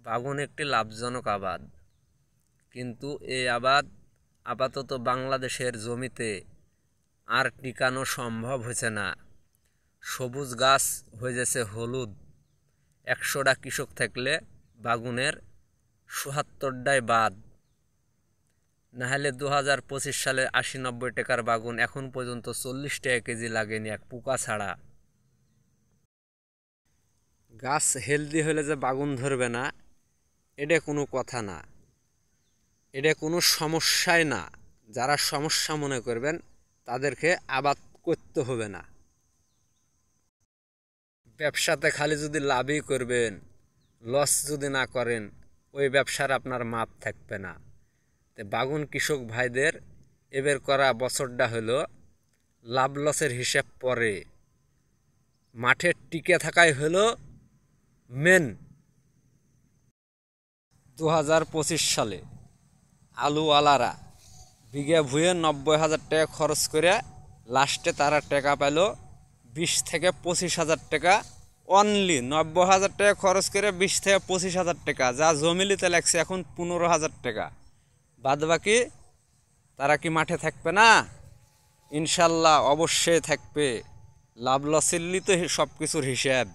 বাগুন একটি লাভজনক আবাদ, কিন্তু এই আবাদ আপাতত বাংলাদেশের জমিতে আর টিকানো সম্ভব হচ্ছে না। সবুজ গাছ হয়ে যাচ্ছে হলুদ। 100টা কৃষক থাকলে বাগুনের ৭৭টাই বাদ। নাহলে 2025 সালে 80-90 টাকার বাগুন এখন পর্যন্ত 40 টাকা কেজি লাগেনি এক পোকা ছাড়া। গাছ হেলদি হলে যে বাগুন ধরবে না, এটা কোনো কথা না, এটা কোনো সমস্যাই না। যারা সমস্যা মনে করবেন তাদেরকে আবাদ করতে হবে না। ব্যবসাতে খালি যদি লাভই করবেন, লস যদি না করেন, ওই ব্যবসার আপনার মাপ থাকবে না। তো বাগুন কৃষক ভাইদের এবার করা বছরটা হলো লাভ লসের হিসাব পরে, মাঠে টিকে থাকাই হলো মেন। 2025 সালে আলুওয়ালারা বিঘা ভুঁয়ে 90,000 টাকা খরচ করে লাস্টে তারা টাকা পেল 20 থেকে 25,000 টাকা। অনলি 90,000 টাকা খরচ করে 20 থেকে 25,000 টাকা, যা জমিলিতে লাগছে এখন 15,000 টাকা। বাদ বাকি তারা কি মাঠে থাকবে না? ইনশাল্লাহ অবশ্যই থাকবে। লাভ লসেরই তো সব কিছুর হিসাব।